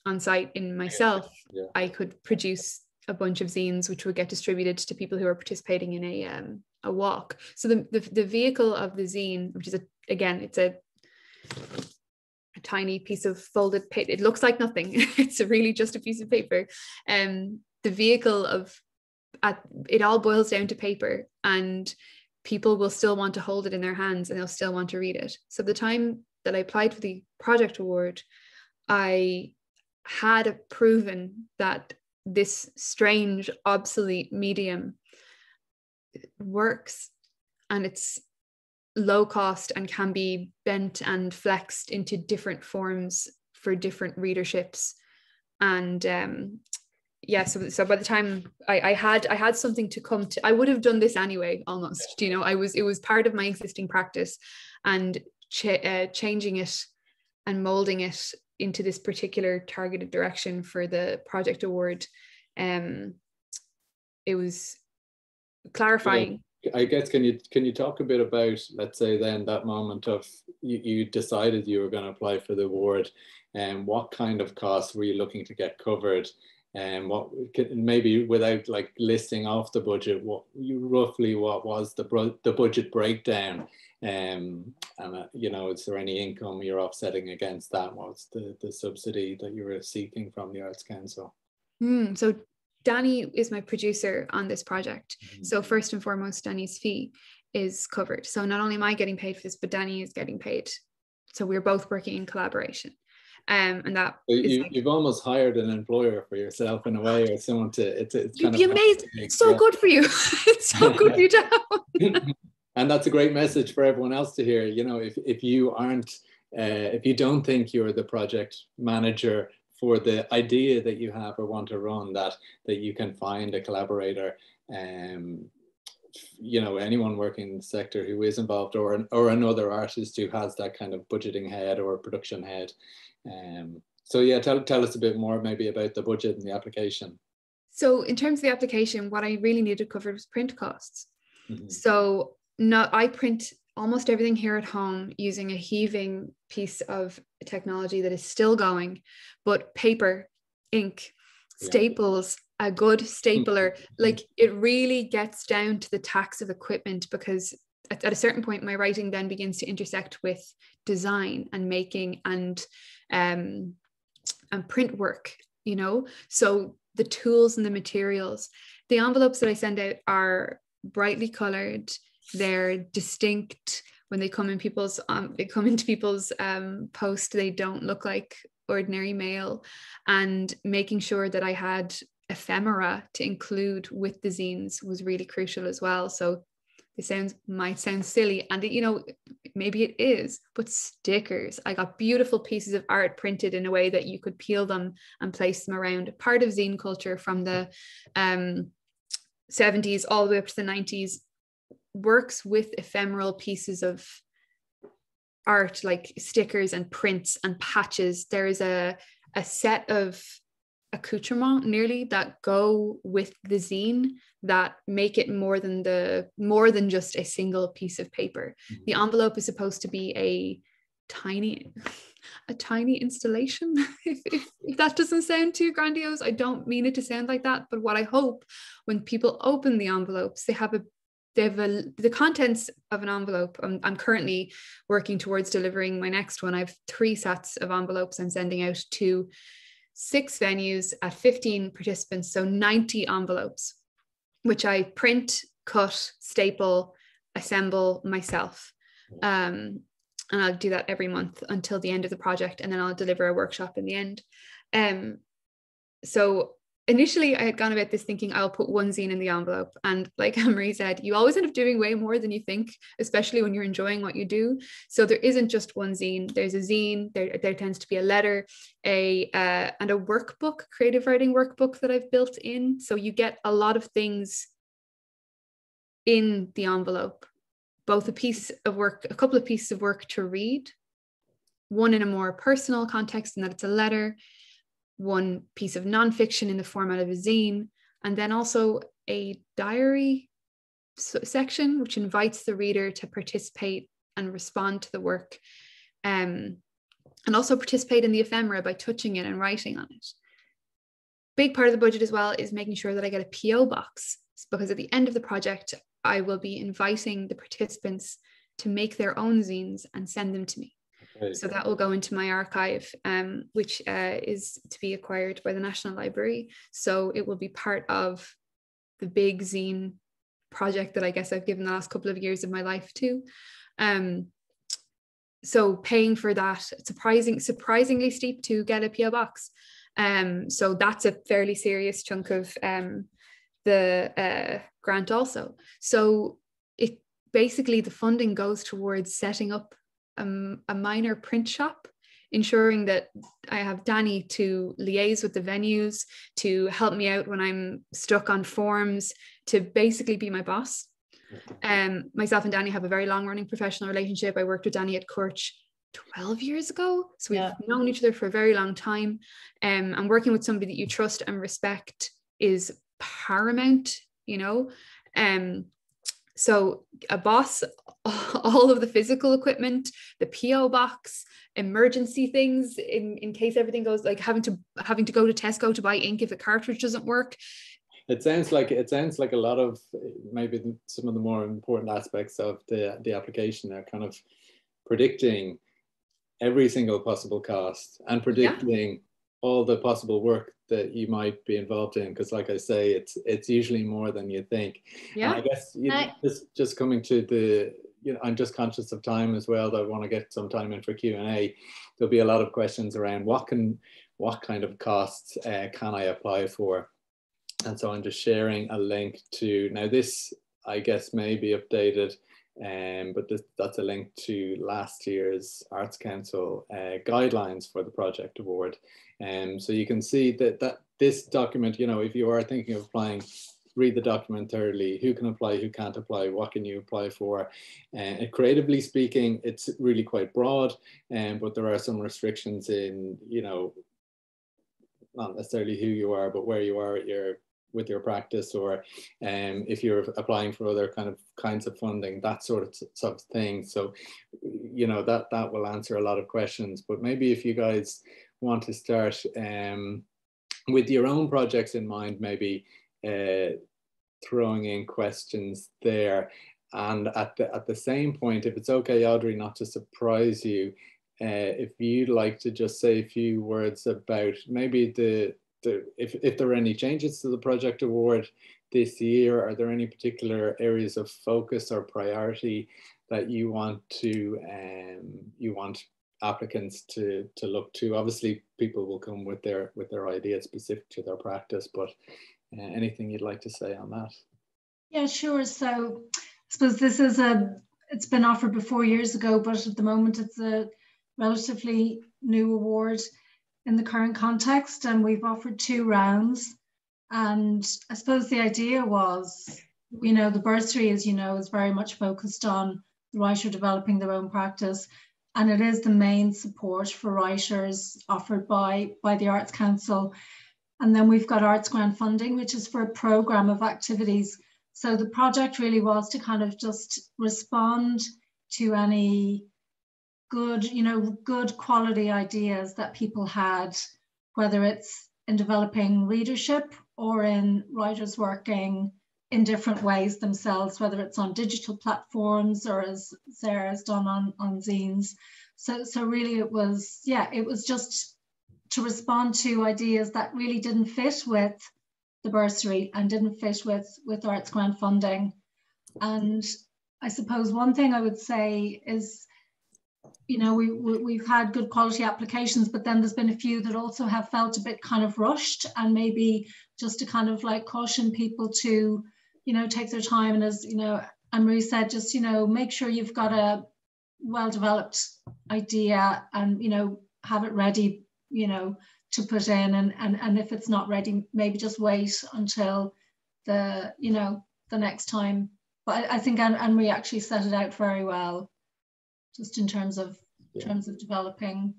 on site in myself. Yeah. I could produce a bunch of zines which would get distributed to people who are participating in a walk. So the vehicle of the zine, which is it's a tiny piece of folded paper. It looks like nothing. It's really just a piece of paper. The vehicle of it all boils down to paper, and people will still want to hold it in their hands and they'll still want to read it. So the time that I applied for the project award, I had proven that this strange, obsolete medium works, and it's low cost and can be bent and flexed into different forms for different readerships. And so by the time I had something to come to, I would have done this anyway, almost, you know, it was part of my existing practice, and changing it and molding it into this particular targeted direction for the project award. It was clarifying. I guess, can you talk a bit about, let's say then, that moment of you decided you were going to apply for the award, and what kind of costs were you looking to get covered, and what, maybe without like listing off the budget, what was the budget breakdown, and you know, is there any income you're offsetting against that? What's the subsidy that you were seeking from the Arts Council? So Dani is my producer on this project. So first and foremost, Dani's fee is covered. So not only am I getting paid for this, but Dani is getting paid. So we're both working in collaboration. And that you've almost hired an employer for yourself in a way, or someone to, it's kind of amazing. It's so good for you. It's so good for you to have. And that's a great message for everyone else to hear. You know, if you aren't, if you don't think you're the project manager for the idea that you have or want to run, that you can find a collaborator, you know, anyone working in the sector who is involved, or another artist who has that kind of budgeting head or production head. So yeah, tell us a bit more maybe about the budget and the application. So in terms of the application, what I really needed covered was print costs. So I print almost everything here at home using a heaving piece of technology that is still going, but paper, ink, staples, a good stapler, like it really gets down to the tax of equipment, because at a certain point my writing then begins to intersect with design and making and print work, you know. So the tools and the materials, the envelopes that I send out are brightly colored, they're distinct. When they come in people's into people's post, they don't look like ordinary mail. And making sure that I had ephemera to include with the zines was really crucial as well. So it might sound silly, and you know, maybe it is, but stickers. I got beautiful pieces of art printed in a way that you could peel them and place them around. Part of zine culture from the 70s all the way up to the 90s works with ephemeral pieces of art like stickers and prints and patches. There is a set of accoutrement nearly that go with the zine that make it more than just a single piece of paper. The envelope is supposed to be a tiny installation. If that doesn't sound too grandiose, I don't mean it to sound like that, but what I hope when people open the envelopes, they have the contents of an envelope. I'm currently working towards delivering my next one. I have 3 sets of envelopes I'm sending out to 6 venues at 15 participants, so 90 envelopes, which I print, cut, staple, assemble myself. And I'll do that every month until the end of the project, and then I'll deliver a workshop in the end. So initially I had gone about this thinking I'll put one zine in the envelope, and like Annemarie said, you always end up doing way more than you think, especially when you're enjoying what you do. So there isn't just one zine. There's a zine, there tends to be a letter, and a workbook, creative writing workbook that I've built in. So you get a lot of things in the envelope, both a couple of pieces of work to read, one in a more personal context in that it's a letter, one piece of nonfiction in the format of a zine, and then also a diary section which invites the reader to participate and respond to the work, and also participate in the ephemera by touching it and writing on it. Big part of the budget as well is making sure that I get a PO box, because at the end of the project I will be inviting the participants to make their own zines and send them to me. So that will go into my archive, which is to be acquired by the National Library. So it will be part of the big zine project that I guess I've given the last couple of years of my life to. So paying for that, surprisingly steep to get a PO box. So that's a fairly serious chunk of the grant also. So it basically, the funding goes towards setting up a minor print shop, ensuring that I have Dani to liaise with the venues, to help me out when I'm stuck on forms, to basically be my boss. Myself and Dani have a very long running professional relationship. I worked with Dani at Courch 12 years ago. So we've known each other for a very long time. And working with somebody that you trust and respect is paramount, you know. So a boss, all of the physical equipment, the PO box, emergency things in case everything goes, like having to go to Tesco to buy ink if a cartridge doesn't work. It sounds like a lot of maybe some of the more important aspects of the application are kind of predicting every single possible cost and predicting all the possible work that you might be involved in, because like I say, it's usually more than you think. And I guess just coming to the, I'm just conscious of time as well, that I want to get some time in for Q&A. There'll be a lot of questions around what kind of costs can I apply for. And so I'm just sharing a link to, now this I guess may be updated, but that's a link to last year's Arts Council guidelines for the project award. So you can see that this document, if you are thinking of applying, read the document thoroughly. Who can apply, who can't apply, what can you apply for? Creatively speaking, it's really quite broad, but there are some restrictions in, not necessarily who you are, but where you are with your practice, or if you're applying for other kinds of funding, that sort of thing. So, that will answer a lot of questions. But maybe if you guys want to start with your own projects in mind, maybe throwing in questions there. And at the same point, if it's okay, Audrey, not to surprise you, if you'd like to just say a few words about maybe if there are any changes to the project award this year, are there any particular areas of focus or priority that you want applicants to look to? Obviously, people will come with their ideas specific to their practice, but anything you'd like to say on that? Yeah, sure. So I suppose it's been offered before years ago, but at the moment it's a relatively new award in the current context, and we've offered 2 rounds. And I suppose the idea was, the bursary, as you know, is very much focused on the writer developing their own practice, and it is the main support for writers offered by the Arts Council. And then we've got Arts Grant funding, which is for a programme of activities. So the project really was to kind of just respond to any good quality ideas that people had, whether it's in developing readership or in writers working in different ways themselves, whether it's on digital platforms or as Sarah's done on zines. So really it was just to respond to ideas that really didn't fit with the bursary and didn't fit with Arts Grant funding. And I suppose one thing I would say is, we've had good quality applications, but then there's been a few that also have felt a bit kind of rushed, and maybe just to kind of like caution people to, take their time. And as, Annemarie said, just, make sure you've got a well-developed idea and, have it ready, to put in. And if it's not ready, maybe just wait until the next time. But I think Annemarie actually set it out very well, just in terms of developing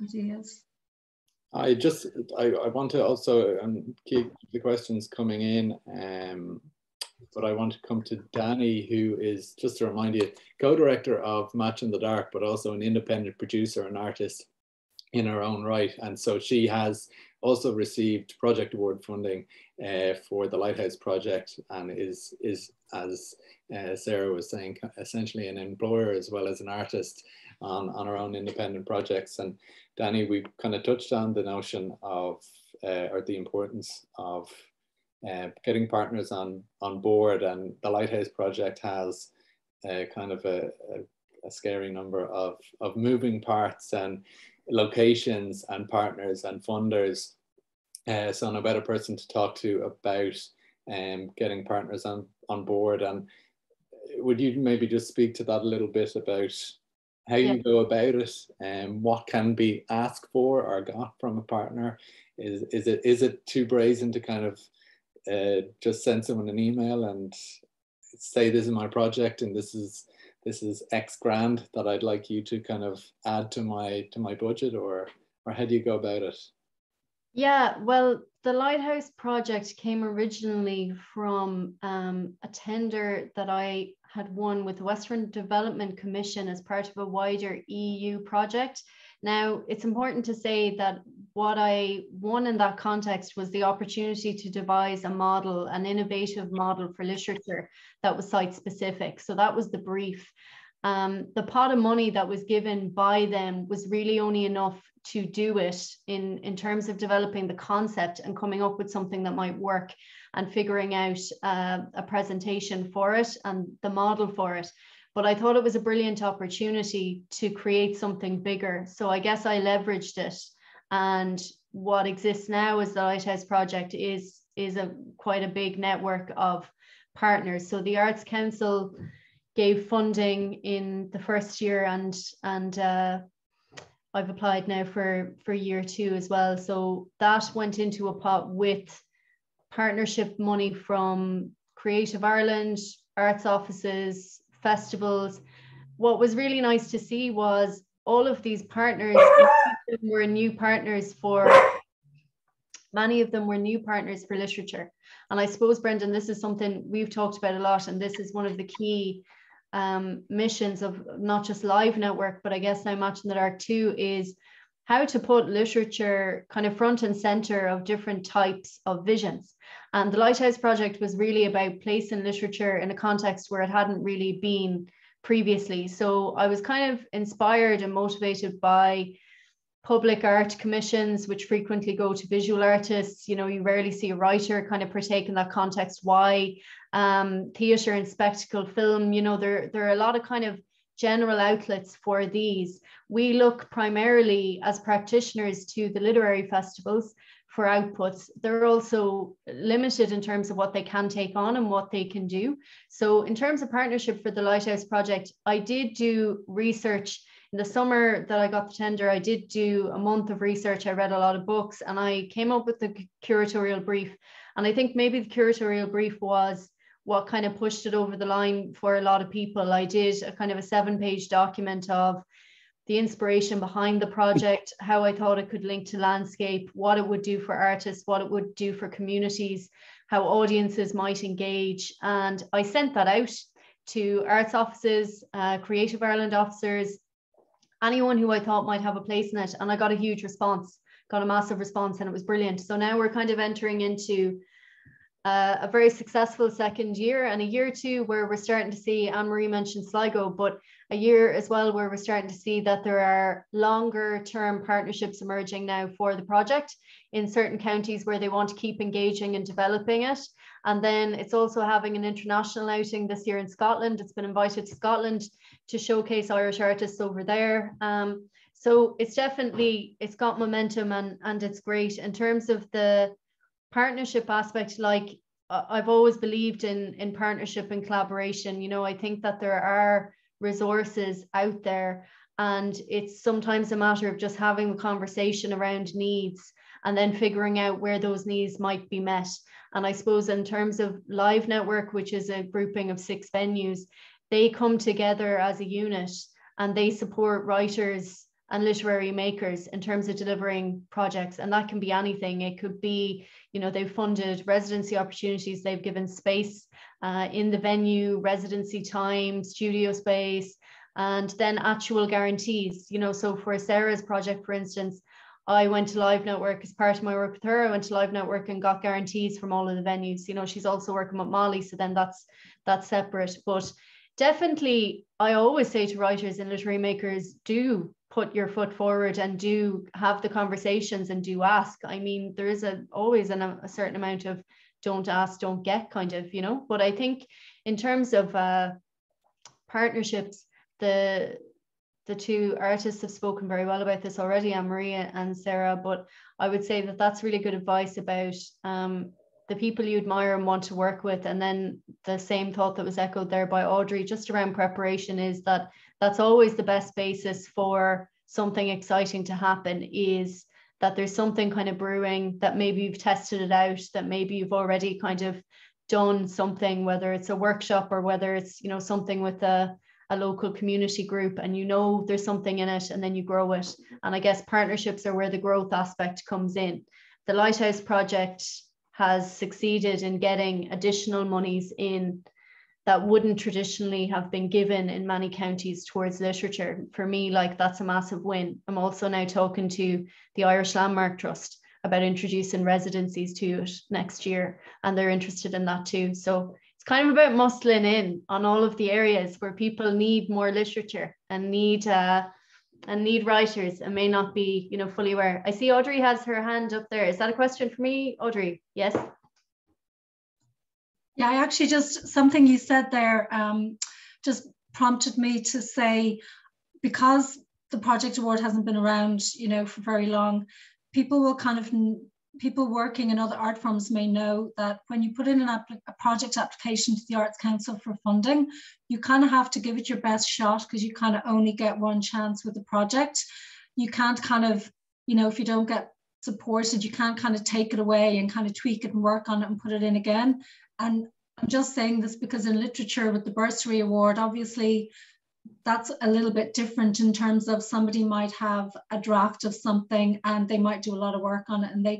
ideas. I want to also keep the questions coming in, but I want to come to Dani, who is, just to remind you, co-director of Match in the Dark, but also an independent producer and artist in her own right. And so she has also received project award funding for the Lighthouse project, and is as Sarah was saying, essentially an employer as well as an artist on her own independent projects. And Dani, we kind of touched on the notion of or the importance of getting partners on board. And the Lighthouse Project has kind of a scary number of moving parts and locations and partners and funders. So I'm a better person to talk to about getting partners on board. And would you maybe just speak to that a little bit about how you go about it, and what can be asked for or got from a partner? Is it too brazen to kind of just send someone an email and say, this is my project and this is X grand that I'd like you to kind of add to my budget, or how do you go about it? Yeah, well, the Lighthouse Project came originally from a tender that I had won with the Western Development Commission as part of a wider EU project. Now, it's important to say that what I won in that context was the opportunity to devise a model, an innovative model for literature that was site specific. So that was the brief. The pot of money that was given by them was really only enough to do it in terms of developing the concept and coming up with something that might work and figuring out a presentation for it and the model for it. But I thought it was a brilliant opportunity to create something bigger. So I guess I leveraged it. And what exists now as the Lighthouse Project is quite a big network of partners. So the Arts Council gave funding in the first year, and I've applied now for year 2 as well. So that went into a pot with partnership money from Creative Ireland, arts offices, festivals. What was really nice to see was all of these partners were new partners for, many of them were new partners for literature. And I suppose, Brendan, this is something we've talked about a lot, and this is one of the key missions of not just Live Network, but I guess now Match in the Dark too, is how to put literature kind of front and center of different types of visions. And the Lighthouse Project was really about placing literature in a context where it hadn't really been previously. So I was kind of inspired and motivated by public art commissions, which frequently go to visual artists. You know, you rarely see a writer kind of partake in that context. Why? Theatre and spectacle film, you know, there are a lot of kind of general outlets for these. We look primarily as practitioners to the literary festivals for outputs. They're also limited in terms of what they can take on and what they can do. So in terms of partnership for the Lighthouse Project, I did do research. In the summer that I got the tender, I did do a month of research. I read a lot of books and I came up with the curatorial brief. And I think maybe the curatorial brief was what kind of pushed it over the line for a lot of people. I did a kind of a 7-page document of the inspiration behind the project, how I thought it could link to landscape, what it would do for artists, what it would do for communities, how audiences might engage. And I sent that out to arts offices, Creative Ireland officers, anyone who I thought might have a place in it. And I got a huge response, got a massive response, and it was brilliant. So now we're kind of entering into a very successful second year, and a year 2 where we're starting to see, Annemarie mentioned Sligo, but a year as well where we're starting to see that there are longer term partnerships emerging now for the project in certain counties where they want to keep engaging and developing it. And then it's also having an international outing this year in Scotland. It's been invited to Scotland to showcase Irish artists over there. So it's definitely, it's got momentum, and it's great. In terms of the partnership aspect, like I've always believed in partnership and collaboration. You know, I think that there are resources out there, and it's sometimes a matter of just having a conversation around needs and then figuring out where those needs might be met. And I suppose in terms of Live Network, which is a grouping of 6 venues, they come together as a unit and they support writers and literary makers in terms of delivering projects. And that can be anything. It could be, you know, they've funded residency opportunities, they've given space in the venue, residency time, studio space, and then actual guarantees. You know, so for Sarah's project, for instance, I went to Live Network as part of my work with her. I went to Live Network and got guarantees from all of the venues. You know, she's also working with Molly, so then that's separate. But definitely, I always say to writers and literary makers, do put your foot forward and do have the conversations and do ask. I mean, there is always a certain amount of don't ask, don't get kind of, you know. But I think in terms of partnerships, the two artists have spoken very well about this already, Annemarie and Sarah, but I would say that that's really good advice about the people you admire and want to work with. And then the same thought that was echoed there by Audrey just around preparation is that that's always the best basis for something exciting to happen, is that there's something kind of brewing, that maybe you've tested it out, that maybe you've already kind of done something, whether it's a workshop or whether it's, you know, something with a local community group, and you know there's something in it, and then you grow it. And I guess partnerships are where the growth aspect comes in. The Lighthouse Project has succeeded in getting additional monies in that wouldn't traditionally have been given in many counties towards literature. For me, like, that's a massive win. I'm also now talking to the Irish Landmark Trust about introducing residencies to it next year, and they're interested in that too. So it's kind of about muscling in on all of the areas where people need more literature and need writers and may not be, you know, fully aware. I see Audrey has her hand up there. Is that a question for me, Audrey? Yes. Yeah, I actually just, something you said there just prompted me to say, because the project award hasn't been around, you know, for very long, people working in other art forms may know that when you put in a project application to the Arts Council for funding, you kind of have to give it your best shot, because you kind of only get one chance with the project. You can't kind of, you know, if you don't get supported, you can't kind of take it away and kind of tweak it and work on it and put it in again. And I'm just saying this because in literature with the bursary award, obviously that's a little bit different in terms of somebody might have a draft of something and they might do a lot of work on it, and they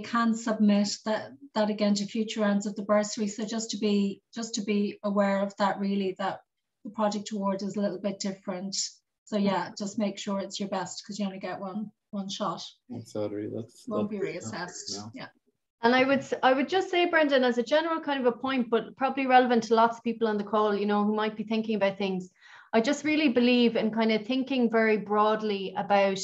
can submit that again to future rounds of the bursary. So just to be aware of that, really, that the project award is a little bit different. So yeah, just make sure it's your best, because you only get one shot. That's Audrey. Won't be reassessed. No. Yeah. And I would just say, Brendan, as a general kind of a point, but probably relevant to lots of people on the call, you know, who might be thinking about things, I just really believe in kind of thinking very broadly about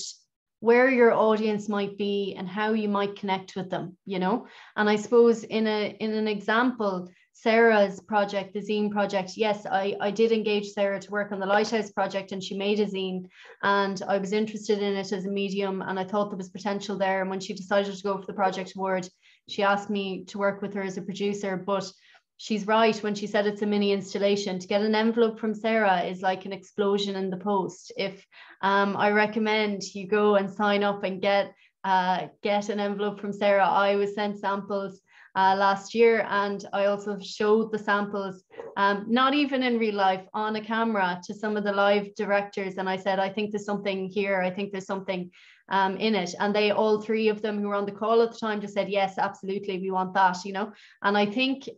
where your audience might be and how you might connect with them, you know. And I suppose in an example, Sarah's project, the zine project, yes, I did engage Sarah to work on the Lighthouse Project, and she made a zine, and I was interested in it as a medium, and I thought there was potential there. And when she decided to go for the project award, she asked me to work with her as a producer. But she's right when she said it's a mini installation. To get an envelope from Sarah is like an explosion in the post. If I recommend you go and sign up and get an envelope from Sarah. I was sent samples last year, and I also showed the samples, not even in real life, on a camera to some of the live directors, and I said, I think there's something here, I think there's something in it, and they, all three of them who were on the call at the time, just said, yes, absolutely, we want that, you know. And I think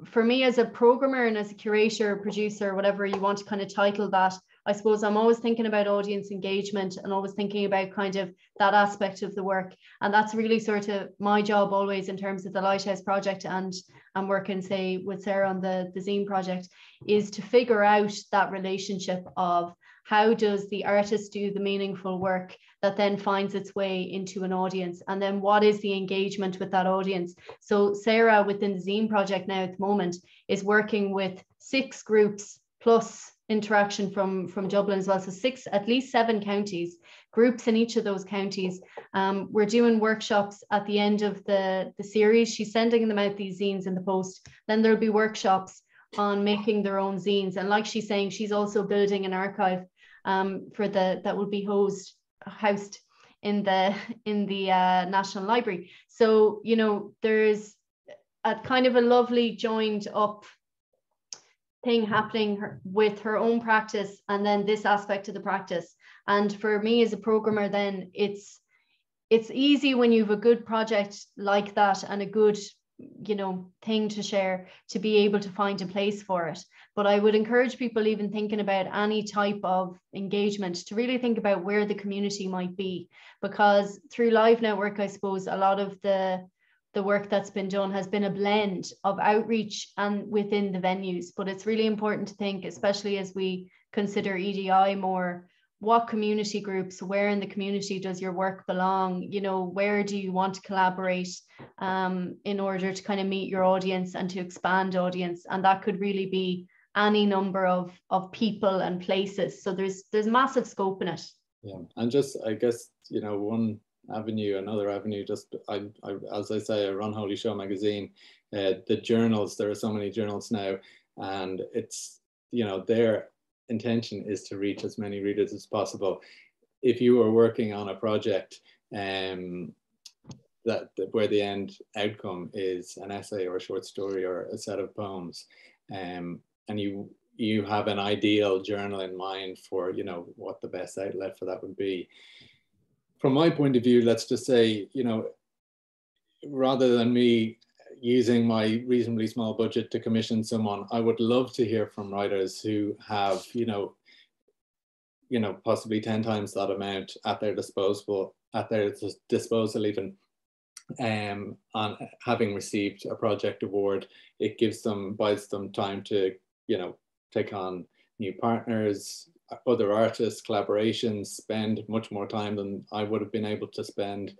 for me as a programmer and as a curator, producer, whatever you want to kind of title that, I suppose I'm always thinking about audience engagement and always thinking about kind of that aspect of the work. And that's really sort of my job always in terms of the Lighthouse Project, and I'm working, say, with Sarah on the zine project, is to figure out that relationship of how does the artist do the meaningful work that then finds its way into an audience, and then what is the engagement with that audience. So Sarah within the zine project now at the moment is working with 6 groups plus interaction from Dublin as well, so at least 7 counties, groups in each of those counties. We're doing workshops at the end of the series. She's sending them out, these zines, in the post. Then there'll be workshops on making their own zines, and like she's saying, she's also building an archive that will be housed in the National Library. So, you know, there's a kind of a lovely joined up thing happening with her own practice and then this aspect of the practice. And for me as a programmer, then it's easy when you have a good project like that and a good, you know, thing to share, to be able to find a place for it. But I would encourage people, even thinking about any type of engagement, to really think about where the community might be, because through Live Network, I suppose a lot of the work that's been done has been a blend of outreach and within the venues. But it's really important to think, especially as we consider EDI more, what community groups, where in the community does your work belong, you know, where do you want to collaborate in order to kind of meet your audience and to expand audience. And that could really be any number of people and places. So there's massive scope in it. Yeah, and just, I guess, you know, one avenue, another avenue, just I as I say, I run Holy Show magazine, the journals, there are so many journals now, and it's, you know, their intention is to reach as many readers as possible. If you are working on a project that where the end outcome is an essay or a short story or a set of poems, and you have an ideal journal in mind for, you know, what the best outlet for that would be. From my point of view, let's just say, you know, rather than me using my reasonably small budget to commission someone, I would love to hear from writers who have, you know, possibly 10 times that amount at their disposal even, on having received a project award. It buys them time to, you know, take on new partners, other artists, collaborations, spend much more time than I would have been able to spend,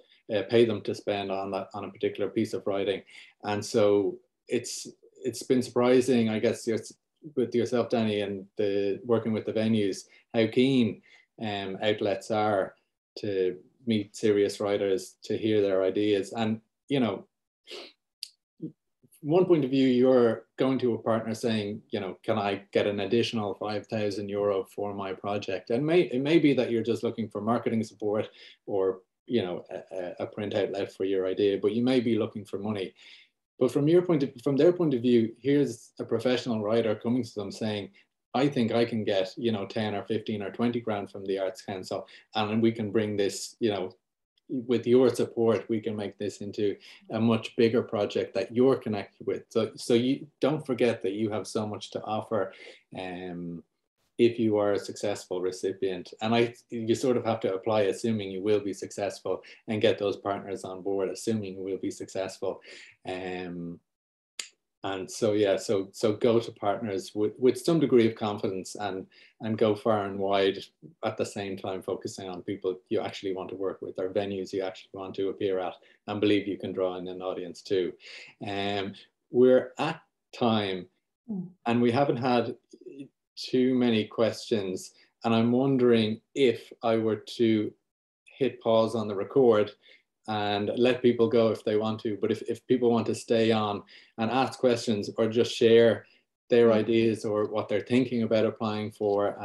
pay them to spend on a particular piece of writing. And so it's been surprising, I guess, with yourself, Dani, and working with the venues, how keen outlets are to meet serious writers, to hear their ideas. And, you know, one point of view, you're going to a partner saying, you know, can I get an additional €5,000 for my project? And it may be that you're just looking for marketing support, or, you know, a print outlet for your idea, but you may be looking for money. But from their point of view, here's a professional writer coming to them saying, I think I can get, you know, 10 or 15 or 20 grand from the Arts Council, and we can bring this, you know, with your support, we can make this into a much bigger project that you're connected with. So you don't forget that you have so much to offer if you are a successful recipient. And you sort of have to apply assuming you will be successful, and get those partners on board assuming you will be successful. And so, yeah, so go to partners with some degree of confidence, and go far and wide at the same time, focusing on people you actually want to work with, or venues you actually want to appear at, and believe you can draw in an audience too. We're at time, and we haven't had too many questions, and I'm wondering if I were to hit pause on the record and let people go if they want to, but if people want to stay on and ask questions, or just share their ideas or what they're thinking about applying for,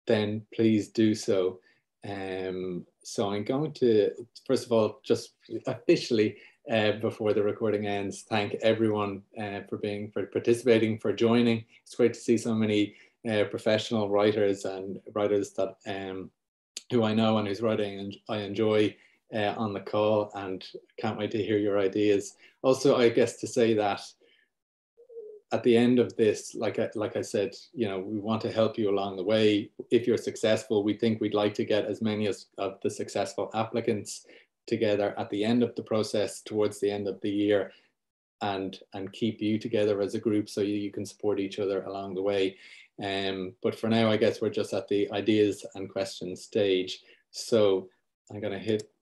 then please do so. So I'm going to, first of all, just officially, before the recording ends, thank everyone for participating, for joining. It's great to see so many professional writers, and writers that who I know and whose writing I enjoy on the call, and can't wait to hear your ideas. Also, I guess to say that at the end of this, like I said, you know, we want to help you along the way. If you're successful, we think we'd like to get as many of the successful applicants together at the end of the process, towards the end of the year, and keep you together as a group so you can support each other along the way. But for now, I guess we're just at the ideas and questions stage. So I'm going to hit